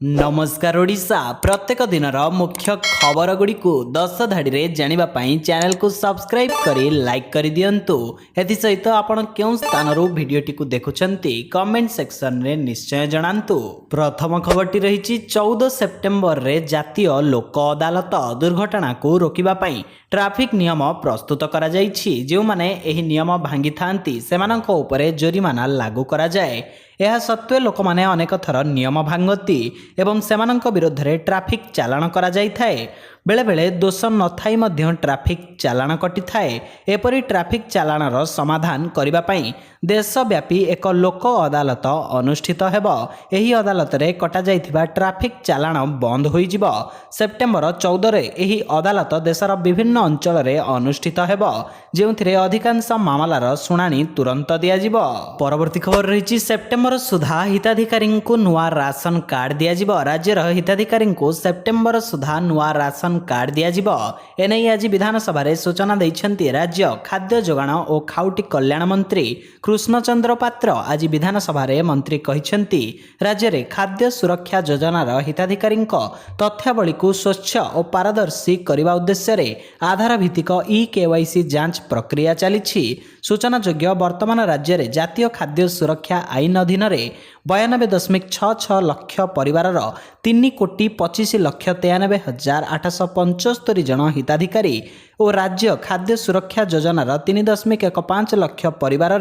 नमस्कार ओडिशा प्रत्येक दिन मुख्य खबर गुड़ी को 10 धाड़ी जानापी चैनल को सब्सक्राइब करी लाइक कर दिंतु। एसत आपण क्यों स्थान भिडटी को देखुंत कमेंट सेक्शन रे निश्चय जनातु। प्रथम खबरटी रही 14 सेप्टेम्बर रे जातीय लोक अदालत दुर्घटना को रोकने ट्राफिक नियम प्रस्तुत करा जाइछि। जो माने एही नियम भांगी थांती सेमानंक उपरे जोरिमाना लागू करा जाए। यह सत्वे लोक माने अनेक थर नियम भांगती एवं सेमानंक विरोध में ट्राफिक चालान करा जाई थाए। बेले बेले दोष न थाई मध्य ट्राफिक चालान कटि थाए। एपरि ट्राफिक चालानर समाधान करिबा पई देशव्यापी एक लोक अदालत अनुष्ठित हेब। एही अदालत रे कटा जाइथिबा ट्राफिक चालान बंद होई जिवो। सेप्टेम्बर 14 रे एही अदालत देशर विभिन्न अंचल रे अनुष्ठित हेब, जेउथिरे अधिकांश मामलार शुणाणी तुरंत दिया जिवो। परवर्ती खबर रही सेप्टेम्बर सुधा हिताधिकारी को नुआ राशन कार्ड दिया जिवो। राज्यर हिताधिकारी को सेप्टेम्बर सुधा नुआ राशन कार्ड दिया जिवो। एने आज विधानसभा रे सूचना दैछन्ति राज्य खाद्य जोगाण और खाउटी कल्याण मंत्री कृष्णचंद्र पात्र। आज विधानसभा रे मंत्री कहिछन्ति राज्य रे खाद्य सुरक्षा योजनार हिताधिकारी तथ्यावली को स्वच्छ और पारदर्शी करने उद्देश्य रे आधार भित्तिक ई-केवाईसी जांच प्रक्रिया चली। सूचनायोग्य वर्तमान राज्य रे जातीय खाद्य सुरक्षा आईन अधीन 92.66 लाख परिवार 3,25,93,875 जन हिताधिकारी और राज्य खाद्य सुरक्षा योजनार 3.15 लाख परिवार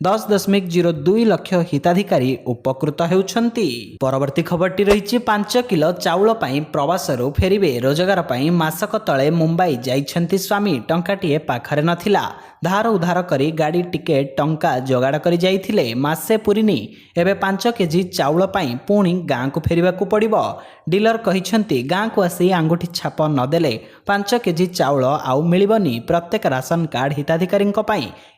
10.02 लाख हिताधिकारी उपकृत होउछन्ति। परवर्ती खबरटी रही 5 किलो चाउल पाई प्रवासरू फेरिबे। रोजगार पाई मासक तले मुंबई जाइछन्ति स्वामी। टंकाटिए पाखरे नथिला, धार उधार करी गाड़ी टिकेट टंका जोगाड़ करी जाइथिले। मासे पुरिनी एबे 5 केजी चाउल पाई पुणी गाँ को फेरिबा को पड़िबो। डीलर कहिछन्ति गाँ को आसी अंगूठी छाप नदेले 5 केजी चाउल आउ मिलिबनी। प्रत्येक राशन कार्ड हिताधिकारी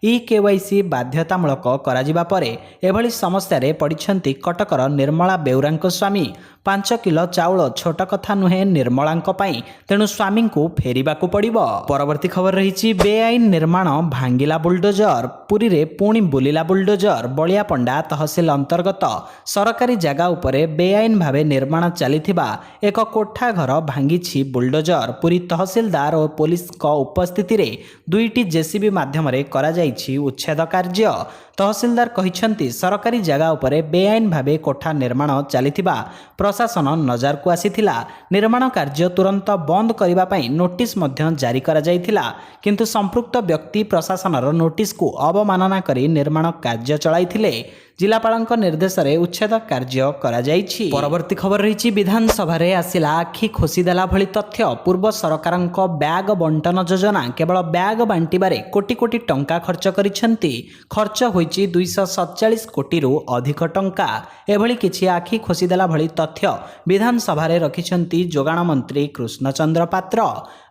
ई-केवाईसी बाध्यतामूलक कराजिबा परे एभली समस्या रे पड़िछन्ति कटकर निर्मला बेउरांक स्वामी। 5 किलो चाउल छोट कथा नुहे निर्मलांक पाई, तेणु स्वामी को फेरिबा को पड़िबो। परवर्ती खबर रही बेआईन निर्माण भांगिला बुलडोजर। पुरी रे पुणी बुलिला बुलडोजर। बलियापंडा तहसील अंतर्गत सरकारी जगह उपरे बेआईन भावे निर्माण चलिथिबा एक कोठा घर भांगिछि बुलडोजर। पुरी तहसीलदार और पुलिस को उपस्थिति रे 2टी जेसीबी माध्यम रे करा जाइछि उच्छेद कार्य। तहसीलदार कहिछन्ति सरकारी जगह उपरे बेआईन भावे कोठा निर्माण चलिथिबा प्रशासन नजर को आसीथिला। निर्माण कार्य तुरंत बंद करिबा पई नोटिस मध्य जारी करा जाइथिला, किंतु संपृक्त व्यक्ति प्रशासनर नोटिस को अवमानना करी निर्माण कार्य चलाइथिले। जिलापालଙ୍କ निर्देश रे उच्छेद कार्य करा जाइछि। परवर्ती खबर रही विधानसभा रे आसिला आखि खोसीदेला भली तथ्य। पूर्व सरकारଙ୍କ ब्याग बंटन योजना केवल ब्याग बांटिबारे कोटी कोटी टंका खर्च करिसेंती। खर्च होईछि 247 कोटी रु अधिक टंका। एभली किछि आखि खोसीदेला भली तथ्य विधानसभा रे रखिसेंती जोगाण मंत्री कृष्णचंद्र पात्र।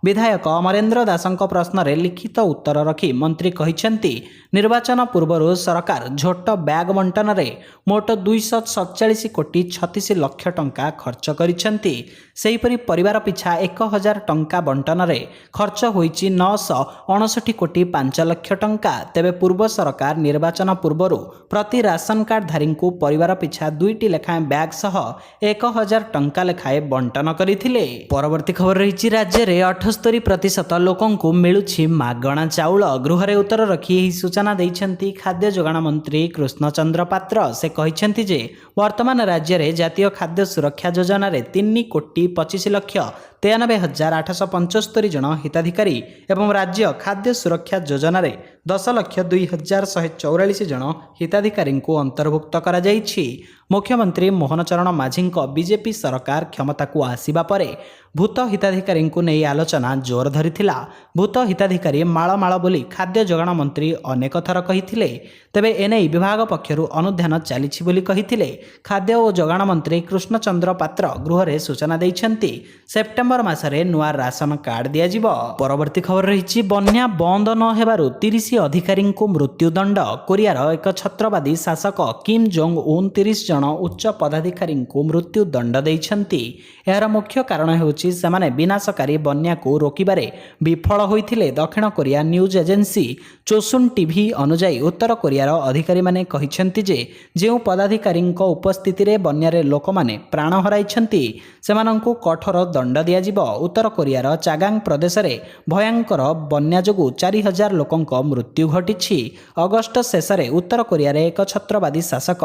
विधायक अमरेंद्र दासଙ୍କ प्रश्न रे लिखित उत्तर रखी मंत्री कहिसेंती निर्वाचन पूर्व सरकार झोट ब्याग बंटन रे मोट 247 कोटी 36 लाख टंका खर्च करिसेंती। सेहीपरि परिवार पिछा 1000 टंका बंटन रे खर्च होईछि 959 कोटी 5 लाख टंका। तेबे पूर्व सरकार निर्वाचन पूर्व प्रति राशन कार्ड धारी को परिवार पिछा 2टी लेखाएं बैग सह 1000 टंका लेखाए बंटन करथिले। परवर्ती खबर रही राज्य रे 78% लोकों को मिलुछि मागणा चाउल। गृह रे उत्तर रखी एही सूचना दैछन्ति खाद्य जोगाण मंत्री कृष्णचंद्र पात्र। से कहिछन्ति जे वर्तमान राज्य रे जातीय खाद्य सुरक्षा योजना रे 3,25,93,875 जन हिताधिकारी एवं राज्य खाद्य सुरक्षा योजना रे 10,02,144 जन हिताधिकारी को अंतर्भुक्त करा जाइछि। मुख्यमंत्री मोहन चरण माझी बीजेपी सरकार क्षमता को आसीबा परे भूत हिताधिकारी को नहीं आलोचना जोर धरिथिला। भूत हिताधिकारी माଳ बोली खाद्य जोगाण मंत्री अनेक थर कहिथिले। तेबे एने विभाग पक्षरु अनुध्यान चलिछि बोली कहिथिले। खाद्य और जोगाण मंत्री कृष्णचंद्र पात्र गृह रे सूचना दैछन्ति सेप्टेम्बर मासरे नुआ राशन कार्ड दिया जिवो। परवर्ती खबर रही बन्या बंद न हेबारु 30 अधिकारी को मृत्युदंड। कोरियार एक छत्रवादी शासक किम जोंग उन 30 जन ଜଣ ଉଚ୍ଚ ପଦାଧିକାରୀଙ୍କୁ ମୃତ୍ୟୁଦଣ୍ଡ ଦେଇଛନ୍ତି। ଏହାର ମୁଖ୍ୟ କାରଣ ହେଉଛି ସେମାନେ ବିନାଶକାରୀ ବନ୍ୟାକୁ ରୋକିବାରେ ବିଫଳ ହୋଇଥିଲେ। ଦକ୍ଷିଣ କୋରିଆ ନ୍ୟୁଜ୍ ଏଜେନ୍ସି ଚୋସୁନ୍ ଟିଭି ଅନୁଯାୟୀ ଉତ୍ତର କୋରିଆର ଅଧିକାରୀମାନେ କହିଛନ୍ତି ଯେ ଯେଉଁ ପଦାଧିକାରୀଙ୍କ ଉପସ୍ଥିତିରେ ବନ୍ୟାରେ ଲୋକମାନେ ପ୍ରାଣ ହରାଇଛନ୍ତି ସେମାନଙ୍କୁ କଠୋର ଦଣ୍ଡ ଦିଆଯିବ। ଉତ୍ତର କୋରିଆର ଚାଗାଙ୍ଗ ପ୍ରଦେଶରେ ଭୟଙ୍କର ବନ୍ୟା ଯୋଗୁଁ 4000 ଲୋକଙ୍କ ମୃତ୍ୟୁ ଘଟିଛି। ଅଗଷ୍ଟ ଶେଷରେ ଉତ୍ତର କୋରିଆରେ ଏକଛତ୍ରବାଦୀ ଶାସକ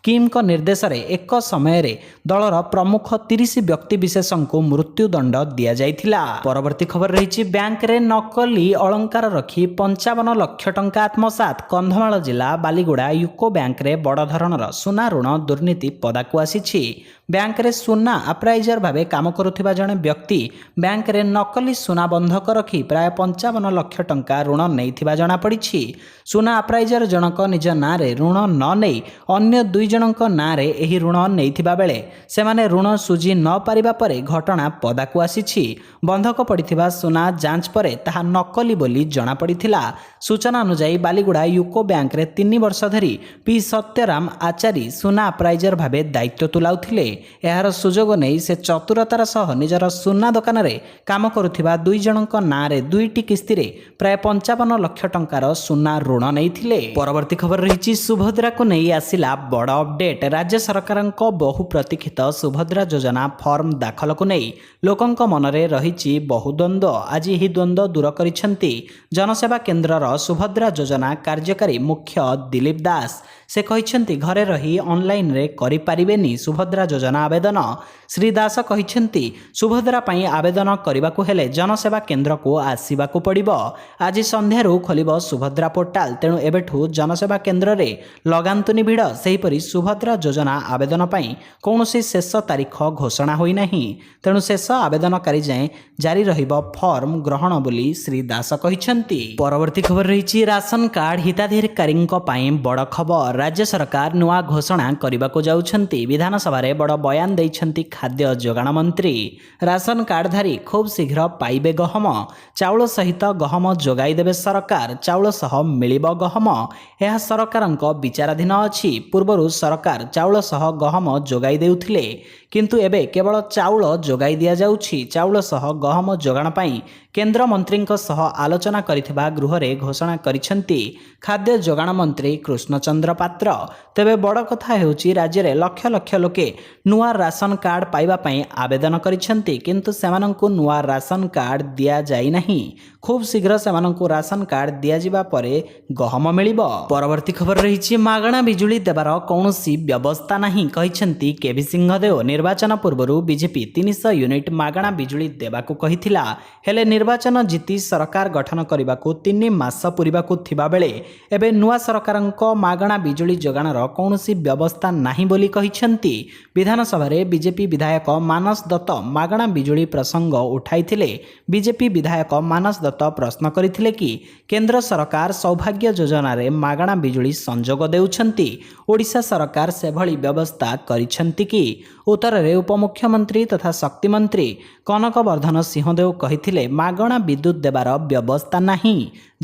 କିମ୍ଙ୍କ ନିର୍ଦ୍ଦେଶରେ ଏକ ସମୟରେ ଦଳର ପ୍ରମୁଖ 30 ବ୍ୟକ୍ତିବିଶେଷଙ୍କୁ ମୃତ୍ୟୁଦଣ୍ଡ ଦିଆଯାଇଥିଲା। ପରବର୍ତ୍ତୀ ଖବର ରହିଛି ବ୍ୟାଙ୍କରେ ନକଲି ଅଳଙ୍କାର ରଖି 55 ଲକ୍ଷ ଟଙ୍କା ଆତ୍ମସାତ। କନ୍ଧମାଳ ଜିଲ୍ଲା ବାଲିଗୁଡ଼ା ୟୁକୋ ବ୍ୟାଙ୍କରେ ବଡ଼ ଧରଣର ସୁନା ଋଣ ଦୁର୍ନୀତି ପଦାକୁ ଆସିଛି। ବ୍ୟାଙ୍କରେ ସୁନା ଆପ୍ରାଇଜର ଭାବେ କାମ କରୁଥିବା ଜଣେ ବ୍ୟକ୍ତି ବ୍ୟାଙ୍କରେ ନକଲି ସୁନା ବନ୍ଧକ ରଖି ପ୍ରାୟ 55 ଲକ୍ଷ ଟଙ୍କା ଋଣ ନେଇଥିବା ଜଣାପଡ଼ିଛି। ସୁନା ଆପ୍ରାଇଜର ଜଣକ ନିଜ ନାଁରେ ଋଣ ନ ନେଇ ଅନ୍ୟ 2 ଜଣଙ୍କ ନାଁରେ ଏହି ଋଣ ନେଇଥିବା ବେଳେ ସେମାନେ ଋଣ ସୁଝି ନ ପାରିବା ପରେ ଘଟଣା ପଦାକୁ ଆସିଛି। ବନ୍ଧକ ପଡ଼ିଥିବା ସୁନା ଯାଞ୍ଚ ପରେ ତାହା ନକଲି ବୋଲି ଜଣାପଡ଼ିଥିଲା। ସୂଚନା ଅନୁଯାୟୀ ବାଲିଗୁଡ଼ା ୟୁକୋ ବ୍ୟାଙ୍କରେ 3 ବର୍ଷ ଧରି ପି ସତ୍ୟରାମ ଆଚାରୀ ସୁନା ଆପ୍ରାଇଜର ଭାବେ ଦାୟିତ୍ୱ ତୁଲାଉଥିଲେ। ଏହାର ସୁଯୋଗ ନେଇ ସେ ଚତୁରତାର ସହ ନିଜର ସୁନା ଦୋକାନରେ କାମ କରୁଥିବା 2 ଜଣଙ୍କ ନାଁରେ 2ଟି କିସ୍ତିରେ ପ୍ରାୟ 55 ଲକ୍ଷ ଟଙ୍କାର ସୁନା ଋଣ ନେଇଥିଲେ। ପରବର୍ତ୍ତୀ ଖବର ରହିଛି ସୁଭଦ୍ରାକୁ ନେଇ ଆସିଲା ବଡ଼ ଅପଡେଟ୍। ରାଜ୍ୟ ସରକାରଙ୍କ ବହୁ ପ୍ରତୀକ୍ଷିତ ସୁଭଦ୍ରା ଯୋଜନା ଫର୍ମ ଦାଖଲକୁ ନେଇ ଲୋକଙ୍କ ମନରେ ରହିଛି ବହୁ ଦ୍ୱନ୍ଦ୍ୱ। ଆଜି ଏହି ଦ୍ୱନ୍ଦ୍ୱ ଦୂର କରିଛନ୍ତି ଜନସେବା କେନ୍ଦ୍ରର ସୁଭଦ୍ରା ଯୋଜନା କାର୍ଯ୍ୟକାରୀ ମୁଖ୍ୟ ଦିଲ୍ଲୀପ ଦାସ। ସେ କହିଛନ୍ତି ଘରେ ରହି ଅନଲାଇନରେ କରିପାରିବେନି ସୁଭଦ୍ରା ଯୋଜନା ଆବେଦନ। ଶ୍ରୀ ଦାସ କହିଛନ୍ତି ସୁଭଦ୍ରା ପାଇଁ ଆବେଦନ କରିବାକୁ ହେଲେ ଜନସେବା କେନ୍ଦ୍ରକୁ ଆସିବାକୁ ପଡ଼ିବ। ଆଜି ସନ୍ଧ୍ୟାରୁ ଖୋଲିବ ସୁଭଦ୍ରା ପୋର୍ଟାଲ, ତେଣୁ ଏବେଠୁ ଜନସେବା କେନ୍ଦ୍ରରେ ଲଗାନ୍ତୁନି ଭିଡ଼। ସେହିପରି ସୁଭଦ୍ରା ଯୋଜନା ଆବେଦନ ପାଇଁ କୌଣସି ଶେଷ ତାରିଖ ଘୋଷଣା ହୋଇନାହିଁ, ତେଣୁ ଶେଷ ଆବେଦନକାରୀ ଯାଏଁ ଜାରି ରହିବ ଫର୍ମ ଗ୍ରହଣ ବୋଲି ଶ୍ରୀ ଦାସ କହିଛନ୍ତି। ପରବର୍ତ୍ତୀ ଖବର ରହିଛି ରାସନ କାର୍ଡ ହିତାଧିକାରୀଙ୍କ ପାଇଁ ବଡ଼ ଖବର। ରାଜ୍ୟ ସରକାର ନୂଆ ଘୋଷଣା କରିବାକୁ ଯାଉଛନ୍ତି। ବିଧାନସଭାରେ ବଡ଼ ବୟାନ ଦେଇଛନ୍ତି ଖାଦ୍ୟ ଯୋଗାଣ ମନ୍ତ୍ରୀ। ରାସନ କାର୍ଡଧାରୀ ଖୁବ୍ ଶୀଘ୍ର ପାଇବେ ଗହମ। ଚାଉଳ ସହିତ ଗହମ ଯୋଗାଇ ଦେବେ ସରକାର। ଚାଉଳ ସହ ମିଳିବ ଗହମ, ଏହା ସରକାରଙ୍କ ବିଚାରାଧୀନ ଅଛି। ପୂର୍ବରୁ ସରକାର ଚାଉଳ ସହ ଗହମ ଯୋଗାଇ ଦେଉଥିଲେ, କିନ୍ତୁ ଏବେ କେବଳ ଚାଉଳ ଯୋଗାଇ ଦିଆଯାଉଛି। ଚାଉଳ ସହ ଗହମ ଯୋଗାଣ ପାଇଁ କେନ୍ଦ୍ରମନ୍ତ୍ରୀଙ୍କ ସହ ଆଲୋଚନା କରିଥିବା ଗୃହରେ ଘୋଷଣା କରିଛନ୍ତି ଖାଦ୍ୟ ଯୋଗାଣ ମନ୍ତ୍ରୀ କୃଷ୍ଣଚନ୍ଦ୍ର ପାତ୍ର। ତେବେ ବଡ଼ କଥା ହେଉଛି ରାଜ୍ୟରେ ଲକ୍ଷ ଲକ୍ଷ ଲୋକେ ନୂଆ ରାସନ କାର୍ଡ ପାଇବା ପାଇଁ ଆବେଦନ କରିଛନ୍ତି, କିନ୍ତୁ ସେମାନଙ୍କୁ ନୂଆ ରାସନ କାର୍ଡ ଦିଆଯାଇନାହିଁ। ଖୁବ୍ ଶୀଘ୍ର ସେମାନଙ୍କୁ ରାସନ କାର୍ଡ ଦିଆଯିବା ପରେ ଗହମ ମିଳିବ। ପରବର୍ତ୍ତୀ ଖବର ରହିଛି ମାଗଣା ବିଜୁଳି ଦେବାର କୌଣସି ବ୍ୟବସ୍ଥା ନାହିଁ କହିଛନ୍ତି କେଭି ସିଂହଦେଓ। ନିର୍ବାଚନ ପୂର୍ବରୁ ବିଜେପି 300 ୟୁନିଟ୍ ମାଗଣା ବିଜୁଳି ଦେବାକୁ କହିଥିଲା, ହେଲେ ନିର୍ବାଚନ ଜିତି ସରକାର ଗଠନ କରିବାକୁ 3 ମାସ ପୂରିବାକୁ ଥିବା ବେଳେ ଏବେ ନୂଆ ସରକାରଙ୍କ ମାଗଣା ବିଜୁଳି ଯୋଗାଣର କୌଣସି ବ୍ୟବସ୍ଥା ନାହିଁ ବୋଲି କହିଛନ୍ତି। ବିଧାନସଭାରେ ବିଜେପି ବିଧାୟକ ମାନସ ଦତ୍ତ ମାଗଣା ବିଜୁଳି ପ୍ରସଙ୍ଗ ଉଠାଇଥିଲେ। ବିଜେପି ବିଧାୟକ ମାନସ ଦତ୍ତ ପ୍ରଶ୍ନ କରିଥିଲେ କି କେନ୍ଦ୍ର ସରକାର ସୌଭାଗ୍ୟ ଯୋଜନାରେ ମାଗଣା ବିଜୁଳି ସଂଯୋଗ ଦେଉଛନ୍ତି, ଓଡ଼ିଶା ସରକାର ସେଭଳି ବ୍ୟବସ୍ଥା କରିଛନ୍ତି କି? ଉତ୍ତରରେ ଉପମୁଖ୍ୟମନ୍ତ୍ରୀ ତଥା ଶକ୍ତିମନ୍ତ୍ରୀ କନକବର୍ଦ୍ଧନ ସିଂହଦେଓ କହିଥିଲେ ମାଗଣା ବିଦ୍ୟୁତ୍ ଦେବାର ବ୍ୟବସ୍ଥା ନାହିଁ,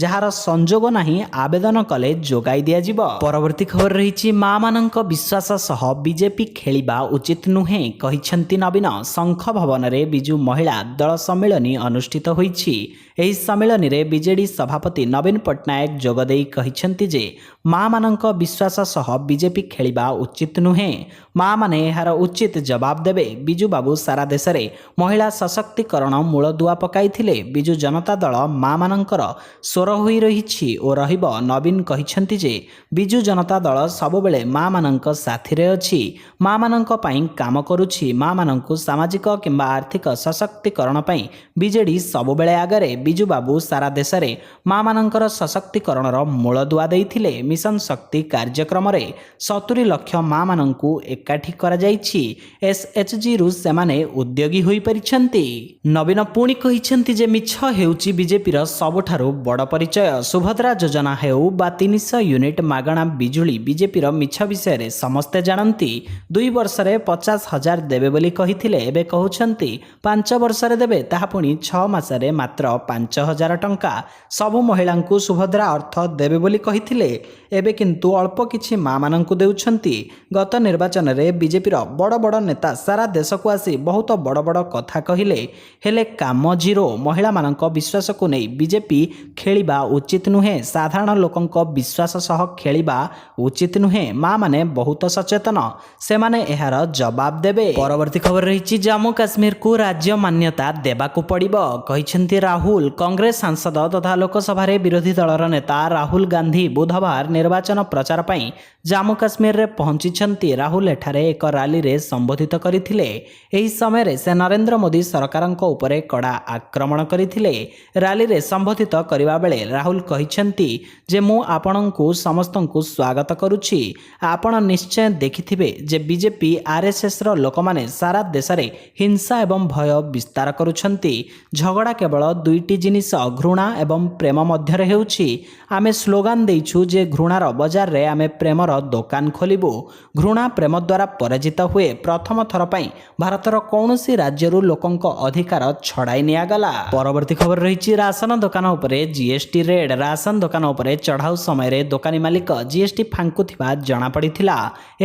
ଯାହାର ସଂଯୋଗ ନାହିଁ ଆବେଦନ କଲେ ଯୋଗାଇ ଦିଆଯିବ। ପରବର୍ତ୍ତୀ ଖବର ରହିଛି ମାମାନଙ୍କ ବିଶ୍ୱାସ ସହ ବିଜେପି ଖେଳିବା ଉଚିତ ନୁହେଁ କହିଛନ୍ତି ନବୀନ। ଶଙ୍ଖ ଭବନରେ ବିଜୁ ମହିଳା ଦଳ ସମ୍ମିଳନୀ ଅନୁଷ୍ଠିତ ହୋଇଛି। ଏହି ସମ୍ମିଳନୀରେ ବିଜେଡି ସଭାପତି ନବୀନ ପଟ୍ଟନାୟକ ଯୋଗଦେଇ କହିଛନ୍ତି ଯେ ମାମାନଙ୍କ ବିଶ୍ୱାସ ସହ ବିଜେପି ଖେଳିବା ଉଚିତ ନୁହେଁ। ମାମାନେ ଏହାର ଉଚିତ ଜବାବ ଦେବେ। ବିଜୁ ବାବୁ ସାରା ଦେଶରେ ମହିଳା ସଶକ୍ତିକରଣ ମୂଳଦୁଆ ପକାଇଥିଲେ। ବିଜୁ ଜନତା ଦଳ ମାମାନଙ୍କର ସ୍ୱର ହୋଇ ରହିଛି ଓ ରହିବ। ନବୀନ କହିଛନ୍ତି ଯେ ବିଜୁ ଜନତା ଦଳ ସବୁବେଳେ ମାମାନଙ୍କ ସାଥିରେ ଅଛି, ମାମାନଙ୍କ ପାଇଁ କାମ କରୁଛି। ମାମାନଙ୍କୁ ସାମାଜିକ କିମ୍ବା ଆର୍ଥିକ ସଶକ୍ତିକରଣ ପାଇଁ ବିଜେଡି ସବୁବେଳେ ଆଗରେ। ବିଜୁ ବାବୁ ସାରା ଦେଶରେ ମାମାନଙ୍କର ସଶକ୍ତିକରଣର ମୂଳଦୁଆ ଦେଇଥିଲେ। ମିଶନ ଶକ୍ତି କାର୍ଯ୍ୟକ୍ରମରେ 70 ଲକ୍ଷ ମାମାନଙ୍କୁ ଏକାଠି କରାଯାଇଛି। ଏସ୍ଏଚ୍ଜିରୁ ସେମାନେ ଉଦ୍ୟୋଗୀ ହୋଇପାରିଛନ୍ତି। ନବୀନ ପୁଣି କହିଛନ୍ତି ଯେ ମିଛ ହେଉଛି ବିଜେପିର ସବୁଠାରୁ ବଡ଼ ପରିଚୟ। ସୁଭଦ୍ରା ଯୋଜନା ହେଉ ବା 300 ୟୁନିଟ୍ ମାଗଣା ବିଜୁଳି, ବିଜେପିର ମିଛ ବିଷୟରେ ସମସ୍ତେ ଜାଣନ୍ତି। 2 ବର୍ଷରେ 50,000 ଦେବେ ବୋଲି କହିଥିଲେ, ଏବେ କହୁଛନ୍ତି 5 ବର୍ଷରେ ଦେବେ, ତାହା ପୁଣି 6 ମାସରେ ମାତ୍ର 5,000 ଟଙ୍କା ସବୁ ମହିଳାଙ୍କୁ ସୁଭଦ୍ରା ଅର୍ଥ ଦେବେ ବୋଲି କହିଥିଲେ। ଏବେ କିନ୍ତୁ ଅଳ୍ପ କିଛି ମାମାନଙ୍କୁ ଦେଉଛନ୍ତି। ଗତ ନିର୍ବାଚନରେ ବିଜେପିର ବଡ଼ ବଡ଼ ନେତା ସାରା ଦେଶକୁ ଆସି ବହୁତ ବଡ଼ ବଡ଼ କଥା କହିଲେ, ହେଲେ କାମ ଜିରୋ। ମହିଳାମାନଙ୍କ ବିଶ୍ୱାସକୁ ନେଇ ବିଜେପି ଖେଳିବା ଉଚିତ ନୁହେଁ। ସାଧାରଣ ଲୋକଙ୍କ ବିଶ୍ୱାସ ସହ ଖେଳିବା ଉଚିତ ନୁହେଁ। ମାମାନେ ବହୁତ ସଚେତନ, ସେମାନେ ଏହାର ଜବାବ ଦେବେ। ପରବର୍ତ୍ତୀ ଖବର ରହିଛି, ଜାମ୍ମୁ କାଶ୍ମୀରକୁ ରାଜ୍ୟ ମାନ୍ୟତା ଦେବାକୁ ପଡ଼ିବ କହିଛନ୍ତି ରାହୁଲ। କଂଗ୍ରେସ ସାଂସଦ ତଥା ଲୋକସଭାରେ ବିରୋଧୀ ଦଳର ନେତା ରାହୁଲ ଗାନ୍ଧୀ ବୁଧବାର ନିର୍ବାଚନ ପ୍ରଚାର ପାଇଁ ଜାମ୍ମୁ କାଶ୍ମୀରରେ ପହଞ୍ଚିଛନ୍ତି। ରାହୁଲ ଏଠାରେ ଏକ ରାଲିରେ ସମ୍ବୋଧିତ କରିଥିଲେ। ଏହି ସମୟରେ ସେ ନରେନ୍ଦ୍ର ମୋଦି ସରକାରଙ୍କ ଉପରେ କଡ଼ା ଆକ୍ରମଣ କରିଥିଲେ। ରାଲିରେ ସମ୍ବୋଧିତ କରିବା ବେଳେ ରାହୁଲ କହିଛନ୍ତି ଯେ ମୁଁ ଆପଣଙ୍କୁ ସମସ୍ତଙ୍କୁ ସ୍ୱାଗତ କରୁଛି। ଆପଣ ନିଶ୍ଚୟ ଦେଖିଥିବେ ଯେ ବିଜେପି ଆର୍ଏସ୍ଏସ୍ର ଲୋକମାନେ ସାରା ଦେଶରେ ହିଂସା ଏବଂ ଭୟ ବିସ୍ତାର କରୁଛନ୍ତି। ଝଗଡ଼ା କେବଳ ଦୁଇଟି ଜିନିଷ, ଘୃଣା ଏବଂ ପ୍ରେମ ମଧ୍ୟରେ ହେଉଛି। ଆମେ ସ୍ଲୋଗାନ ଦେଇଛୁ ଯେ ଘୃଣାର ବଜାରରେ ଆମେ ପ୍ରେମର ଦୋକାନ ଖୋଲିବୁ। ଘୃଣା ପ୍ରେମ ଦ୍ୱାରା ପରାଜିତ ହୁଏ। ପ୍ରଥମ ଥର ପାଇଁ ଭାରତର କୌଣସି ରାଜ୍ୟରୁ ଲୋକଙ୍କ ଅଧିକାର ଛଡ଼ାଇ ନିଆଗଲା। ପରବର୍ତ୍ତୀ ଖବର ରହିଛି, ରାସନ ଦୋକାନ ଉପରେ ଜିଏସ୍ଟି ରେଡ୍। ରାସନ ଦୋକାନ ଉପରେ ଚଢ଼ାଉ ସମୟରେ ଦୋକାନୀ ମାଲିକ ଜିଏସ୍ଟି ଫାଙ୍କୁଥିବା ଜଣାପଡ଼ିଥିଲା।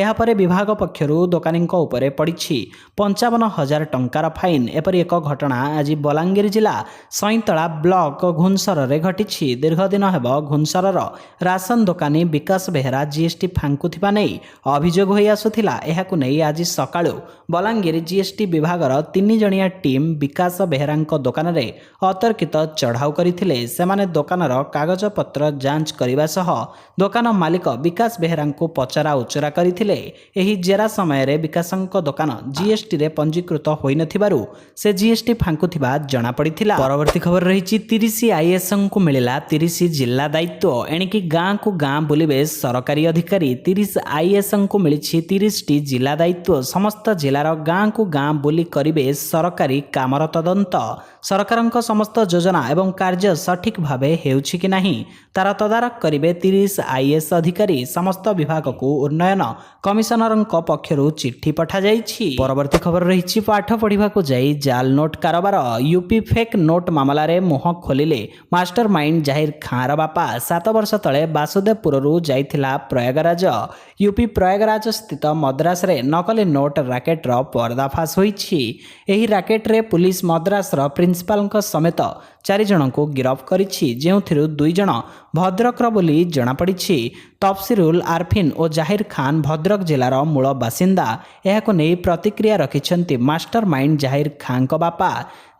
ଏହାପରେ ବିଭାଗ ପକ୍ଷରୁ ଦୋକାନୀଙ୍କ ଉପରେ ପଡ଼ିଛି 55,000 ଟଙ୍କାର ଫାଇନ୍। ଏପରି ଏକ ଘଟଣା ଆଜି ବଲାଙ୍ଗୀର ଜିଲ୍ଲା ସଇଁତଳା ବ୍ଲକ ଘୁନସରରେ ଘଟିଛି। ଦୀର୍ଘଦିନ ହେବ ଘୁନସରର ରାସନ ଦୋକାନୀ ବିକାଶ ବେହେରା ଜିଏସ୍ଟି ଫାଙ୍କୁଥିବା ନେଇ ଅଭିଯୋଗ ହୋଇ ଆସୁଥିଲା। ଏହାକୁ ନେଇ ଆଜି ସକାଳୁ ବଲାଙ୍ଗୀର ଜିଏସ୍ଟି ବିଭାଗର 3 ଜଣିଆ ଟିମ୍ ବିକାଶ ବେହେରାଙ୍କ ଦୋକାନରେ ଅତର୍କିତ ଚଢ଼ାଉ କରିଥିଲେ। ସେମାନେ ଦୋକାନର କାଗଜପତ୍ର ଯାଞ୍ଚ କରିବା ସହ ଦୋକାନ ମାଲିକ ବିକାଶ ବେହେରାଙ୍କୁ ପଚରା ଉଚରା କରିଥିଲେ। ଏହି ଜେରା ସମୟରେ ବିକାଶଙ୍କ ଦୋକାନ ଜିଏସ୍ଟିରେ ପଞ୍ଜୀକୃତ ହୋଇନଥିବାରୁ ସେ ଜିଏସ୍ଟି ଫାଙ୍କୁଥିବା ଜଣାପଡ଼ିଥିଲା। ପରବର୍ତ୍ତୀ ଖବର ରହିଛି, 30 ଆଇଏଏସ୍ଙ୍କୁ ମିଳିଲା 30 ଜିଲ୍ଲା ଦାୟିତ୍ୱ। ଏଣିକି ଗାଁକୁ ଗାଁ ବୁଲିବେ ସରକାରୀ ଅଧିକାରୀ। 30 ଆଇଏଏସ୍ଙ୍କୁ ମିଳିଛି 30ଟି ଜିଲ୍ଲା ଦାୟିତ୍ୱ। ସମସ୍ତ ଜିଲ୍ଲାର ଗାଁକୁ ଗାଁ ବୁଲି କରିବେ ସରକାରୀ କାମର ତଦନ୍ତ। ସରକାରଙ୍କ ସମସ୍ତ ଯୋଜନା ଏବଂ କାର୍ଯ୍ୟ ସଠିକ୍ ଭାବେ ହେଉଛି କି ନାହିଁ ତାର ତଦାରଖ କରିବେ 30 ଆଇଏଏସ୍ ଅଧିକାରୀ। ସମସ୍ତ ବିଭାଗକୁ ଉନ୍ନୟନ କମିଶନରଙ୍କ ପକ୍ଷରୁ ଚିଠି ପଠାଯାଇଛି। ପରବର୍ତ୍ତୀ ଖବର ରହିଛି, ପାଠ ପଢ଼ିବାକୁ ଯାଇ ଜାଲ ନୋଟ କାରବାର। ୟୁପି ଫେକ୍ ନୋଟ ମାମଲାରେ ମୁହଁ ଖୋଲିଲେ ମାଷ୍ଟର ମାଇଣ୍ଡ ଜାହିର ଖାଁର ବାପା। 7 ବର୍ଷ ତଳେ ବାସୁଦେବପୁରରୁ ଯାଇଥିଲା ପ୍ରୟାଗରାଜ। ୟୁପି ପ୍ରୟାଗରାଜ ସ୍ଥିତ ମଦ୍ରାସରେ ନକଲି ନୋଟ ରାକେଟର ପର୍ଦ୍ଦାଫାଶ ହୋଇଛି। ଏହି ରାକେଟରେ ପୁଲିସ ମଦ୍ରାସର ପ୍ରିନ୍ସିପାଲଙ୍କ ସମେତ 4 ଜଣଙ୍କୁ ଗିରଫ କରିଛି, ଯେଉଁଥିରୁ 2 ଜଣ ଭଦ୍ରକର ବୋଲି ଜଣାପଡ଼ିଛି। ତଫସିରୁଲ ଆରଫିନ୍ ଓ ଜାହିର ଖାନ୍ ଭଦ୍ରକ ଜିଲ୍ଲାର ମୂଳ ବାସିନ୍ଦା। ଏହାକୁ ନେଇ ପ୍ରତିକ୍ରିୟା ରଖିଛନ୍ତି ମାଷ୍ଟର ମାଇଣ୍ଡ ଜାହିର ଖାଁଙ୍କ ବାପା।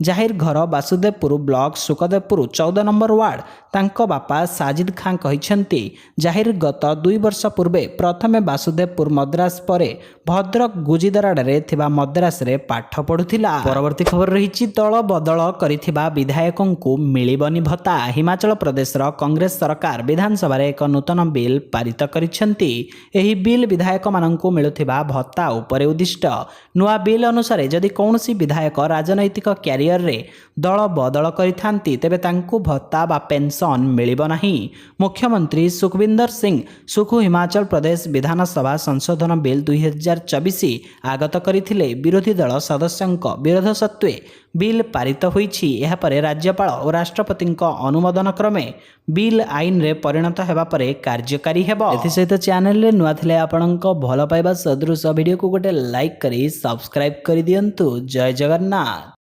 ଜାହିର ଘର ବାସୁଦେବପୁର ବ୍ଲକ ସୁକଦେବପୁର 14 ନମ୍ବର ୱାର୍ଡ। ତାଙ୍କ ବାପା ସାଜିଦ ଖାଁ କହିଛନ୍ତି, ଜାହିର ଗତ 2 ବର୍ଷ ପୂର୍ବେ ପ୍ରଥମେ ବାସୁଦେବପୁର ମଦ୍ରାସ ପରେ ଭଦ୍ରକ ଗୁଜିଦରାଡ଼ରେ ଥିବା ମଦ୍ରାସରେ ପାଠ ପଢ଼ୁଥିଲା। ପରବର୍ତ୍ତୀ ଖବର ରହିଛି, ଦଳ ବଦଳ କରିଥିବା ବିଧାୟକଙ୍କୁ ମିଳିବନି ଭତ୍ତା। ହିମାଚଳ ପ୍ରଦେଶର କଂଗ୍ରେସ ସରକାର ବିଧାନସଭାରେ ଏକ ନୂତନ ବିଲ୍ ପାରିତ କରିଛନ୍ତି। ଏହି ବିଲ୍ ବିଧାୟକମାନଙ୍କୁ ମିଳୁଥିବା ଭତ୍ତା ଉପରେ ଉଦ୍ଦିଷ୍ଟ। ନୂଆ ବିଲ୍ ଅନୁସାରେ ଯଦି କୌଣସି ବିଧାୟକ ରାଜନୈତିକ କ୍ୟାରିୟରରେ ଦଳ ବଦଳ କରିଥାନ୍ତି ତେବେ ତାଙ୍କୁ ଭତ୍ତା ବା ପେନ୍ସନ୍ ମିଳିବ ନାହିଁ। ମୁଖ୍ୟମନ୍ତ୍ରୀ ସୁଖବିନ୍ଦର ସିଂ ସୁଖୁ ହିମାଚଳ ପ୍ରଦେଶ ବିଧାନସଭା ସଂଶୋଧନ ବିଲ୍ 2024 ଆଗତ କରିଥିଲେ। ବିରୋଧୀ ଦଳ ସଦସ୍ୟଙ୍କ ବିରୋଧ ସତ୍ତ୍ୱେ ବିଲ୍ ପାରିତ ହୋଇଛି। ଏହାପରେ ରାଜ୍ୟପାଳ ଓ ରାଷ୍ଟ୍ରପତିଙ୍କ ଅନୁମୋଦନ କ୍ରମେ ବିଲ୍ ଆଇନରେ ପରିଣତ ହେବା ପରେ କାର୍ଯ୍ୟକାରୀ ହେବ। ଏଥିସହିତ ଚ୍ୟାନେଲରେ ନୂଆ ଥିଲେ ଆପଣଙ୍କ ଭଲ ପାଇବା ସଦୃଶ ଭିଡ଼ିଓକୁ ଗୋଟେ ଲାଇକ୍ କରି ସବସ୍କ୍ରାଇବ୍ କରିଦିଅନ୍ତୁ। ଜୟ ଜଗନ୍ନାଥ।